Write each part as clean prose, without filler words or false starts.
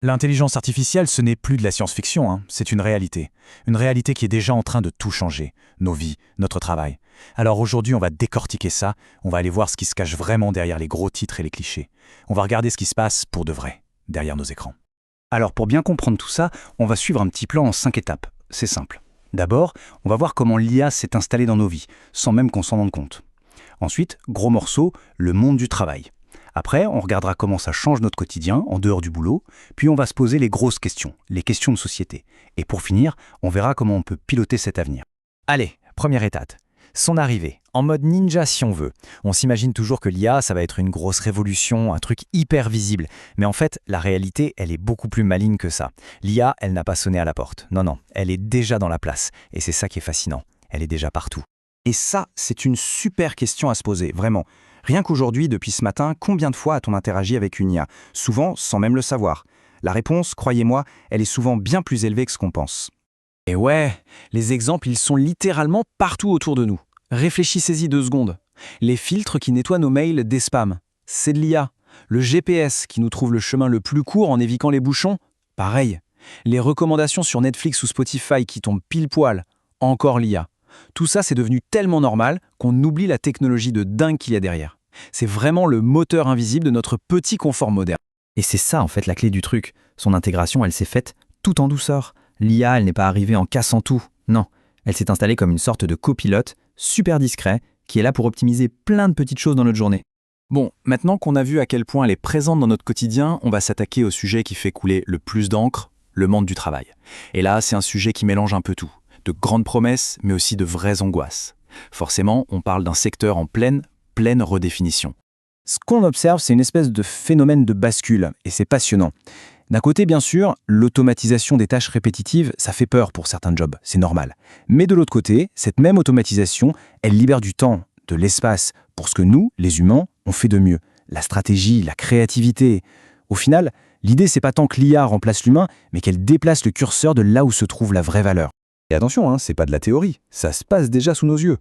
L'intelligence artificielle, ce n'est plus de la science-fiction, hein, c'est une réalité. Une réalité qui est déjà en train de tout changer. Nos vies, notre travail. Alors aujourd'hui, on va décortiquer ça, on va aller voir ce qui se cache vraiment derrière les gros titres et les clichés. On va regarder ce qui se passe pour de vrai, derrière nos écrans. Alors pour bien comprendre tout ça, on va suivre un petit plan en 5 étapes. C'est simple. D'abord, on va voir comment l'IA s'est installée dans nos vies, sans même qu'on s'en rende compte. Ensuite, gros morceau, le monde du travail. Après, on regardera comment ça change notre quotidien, en dehors du boulot, puis on va se poser les grosses questions, les questions de société. Et pour finir, on verra comment on peut piloter cet avenir. Allez, première étape. Son arrivée, en mode ninja si on veut. On s'imagine toujours que l'IA, ça va être une grosse révolution, un truc hyper visible. Mais en fait, la réalité, elle est beaucoup plus maligne que ça. L'IA, elle n'a pas sonné à la porte. Non, elle est déjà dans la place. Et c'est ça qui est fascinant. Elle est déjà partout. Et ça, c'est une super question à se poser, vraiment. Rien qu'aujourd'hui, depuis ce matin, combien de fois a-t-on interagi avec une IA? Souvent, sans même le savoir. La réponse, croyez-moi, elle est souvent bien plus élevée que ce qu'on pense. Et ouais, les exemples, ils sont littéralement partout autour de nous. Réfléchissez-y 2 secondes. Les filtres qui nettoient nos mails des spams, c'est de l'IA. Le GPS qui nous trouve le chemin le plus court en évitant les bouchons, pareil. Les recommandations sur Netflix ou Spotify qui tombent pile poil, encore l'IA. Tout ça, c'est devenu tellement normal qu'on oublie la technologie de dingue qu'il y a derrière. C'est vraiment le moteur invisible de notre petit confort moderne. Et c'est ça en fait la clé du truc. Son intégration, elle s'est faite tout en douceur. L'IA, elle n'est pas arrivée en cassant tout. Non, elle s'est installée comme une sorte de copilote, super discret, qui est là pour optimiser plein de petites choses dans notre journée. Bon, maintenant qu'on a vu à quel point elle est présente dans notre quotidien, on va s'attaquer au sujet qui fait couler le plus d'encre, le monde du travail. Et là, c'est un sujet qui mélange un peu tout. De grandes promesses, mais aussi de vraies angoisses. Forcément, on parle d'un secteur en pleine redéfinition. Ce qu'on observe, c'est une espèce de phénomène de bascule, et c'est passionnant. D'un côté, bien sûr, l'automatisation des tâches répétitives, ça fait peur pour certains jobs, c'est normal. Mais de l'autre côté, cette même automatisation, elle libère du temps, de l'espace, pour ce que nous, les humains, on fait de mieux. La stratégie, la créativité. Au final, l'idée, c'est pas tant que l'IA remplace l'humain, mais qu'elle déplace le curseur de là où se trouve la vraie valeur. Et attention, c'est pas de la théorie, ça se passe déjà sous nos yeux.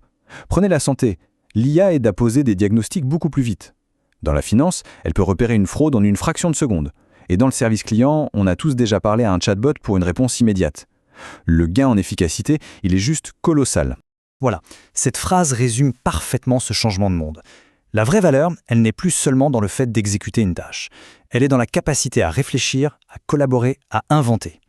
Prenez la santé. L'IA aide à poser des diagnostics beaucoup plus vite. Dans la finance, elle peut repérer une fraude en une fraction de seconde. Et dans le service client, on a tous déjà parlé à un chatbot pour une réponse immédiate. Le gain en efficacité, il est juste colossal. Voilà, cette phrase résume parfaitement ce changement de monde. La vraie valeur, elle n'est plus seulement dans le fait d'exécuter une tâche. Elle est dans la capacité à réfléchir, à collaborer, à inventer.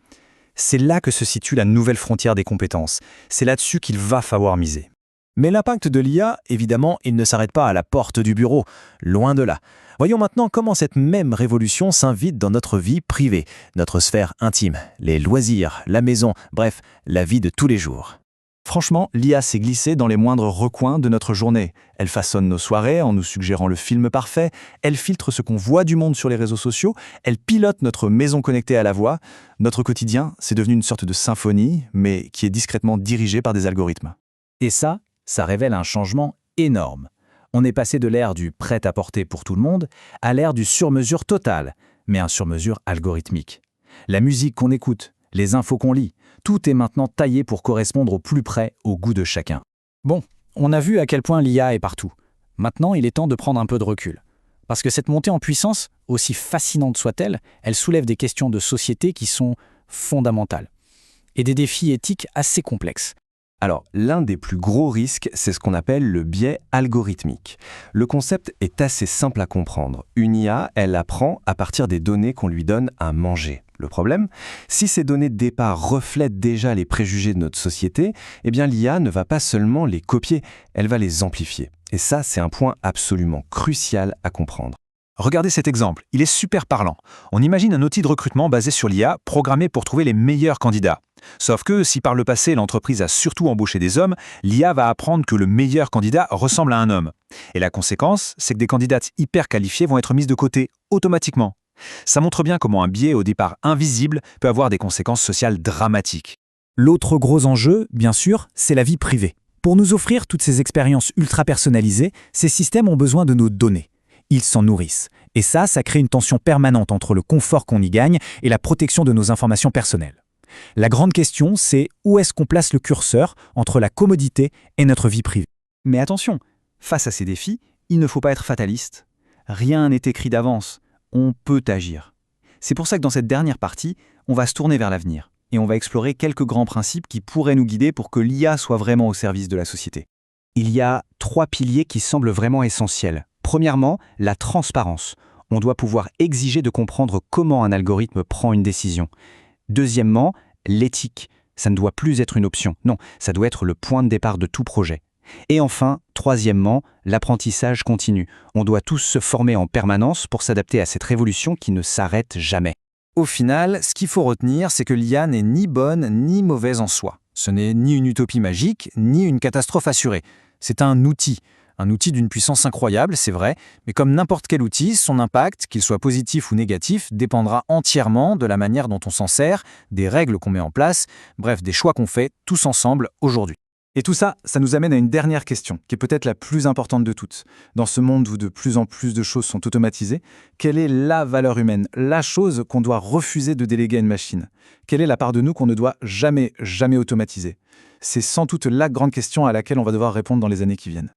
C'est là que se situe la nouvelle frontière des compétences. C'est là-dessus qu'il va falloir miser. Mais l'impact de l'IA, évidemment, il ne s'arrête pas à la porte du bureau, loin de là. Voyons maintenant comment cette même révolution s'invite dans notre vie privée, notre sphère intime, les loisirs, la maison, bref, la vie de tous les jours. Franchement, l'IA s'est glissée dans les moindres recoins de notre journée. Elle façonne nos soirées en nous suggérant le film parfait, elle filtre ce qu'on voit du monde sur les réseaux sociaux, elle pilote notre maison connectée à la voix. Notre quotidien, c'est devenu une sorte de symphonie, mais qui est discrètement dirigée par des algorithmes. Et ça révèle un changement énorme. On est passé de l'ère du prêt-à-porter pour tout le monde à l'ère du sur-mesure total, mais un sur-mesure algorithmique. La musique qu'on écoute, les infos qu'on lit, tout est maintenant taillé pour correspondre au plus près au goût de chacun. Bon, on a vu à quel point l'IA est partout. Maintenant, il est temps de prendre un peu de recul. Parce que cette montée en puissance, aussi fascinante soit-elle, elle soulève des questions de société qui sont fondamentales. Et des défis éthiques assez complexes. Alors, l'un des plus gros risques, c'est ce qu'on appelle le biais algorithmique. Le concept est assez simple à comprendre. Une IA, elle apprend à partir des données qu'on lui donne à manger. Le problème, si ces données de départ reflètent déjà les préjugés de notre société, eh bien l'IA ne va pas seulement les copier, elle va les amplifier. Et ça, c'est un point absolument crucial à comprendre. Regardez cet exemple, il est super parlant. On imagine un outil de recrutement basé sur l'IA, programmé pour trouver les meilleurs candidats. Sauf que si par le passé l'entreprise a surtout embauché des hommes, l'IA va apprendre que le meilleur candidat ressemble à un homme. Et la conséquence, c'est que des candidates hyper qualifiées vont être mises de côté automatiquement. Ça montre bien comment un biais au départ invisible peut avoir des conséquences sociales dramatiques. L'autre gros enjeu, bien sûr, c'est la vie privée. Pour nous offrir toutes ces expériences ultra personnalisées, ces systèmes ont besoin de nos données. Ils s'en nourrissent. Et ça crée une tension permanente entre le confort qu'on y gagne et la protection de nos informations personnelles. La grande question, c'est où est-ce qu'on place le curseur entre la commodité et notre vie privée. Mais attention, face à ces défis, il ne faut pas être fataliste. Rien n'est écrit d'avance. On peut agir. C'est pour ça que dans cette dernière partie, on va se tourner vers l'avenir et on va explorer quelques grands principes qui pourraient nous guider pour que l'IA soit vraiment au service de la société. Il y a 3 piliers qui semblent vraiment essentiels. Premièrement, la transparence. On doit pouvoir exiger de comprendre comment un algorithme prend une décision. Deuxièmement, l'éthique. Ça ne doit plus être une option. Non, ça doit être le point de départ de tout projet. Et enfin, troisièmement, l'apprentissage continu. On doit tous se former en permanence pour s'adapter à cette révolution qui ne s'arrête jamais. Au final, ce qu'il faut retenir, c'est que l'IA n'est ni bonne ni mauvaise en soi. Ce n'est ni une utopie magique, ni une catastrophe assurée. C'est un outil d'une puissance incroyable, c'est vrai, mais comme n'importe quel outil, son impact, qu'il soit positif ou négatif, dépendra entièrement de la manière dont on s'en sert, des règles qu'on met en place, bref, des choix qu'on fait tous ensemble aujourd'hui. Et tout ça, ça nous amène à une dernière question, qui est peut-être la plus importante de toutes. Dans ce monde où de plus en plus de choses sont automatisées, quelle est la valeur humaine, la chose qu'on doit refuser de déléguer à une machine? Quelle est la part de nous qu'on ne doit jamais automatiser? C'est sans doute la grande question à laquelle on va devoir répondre dans les années qui viennent.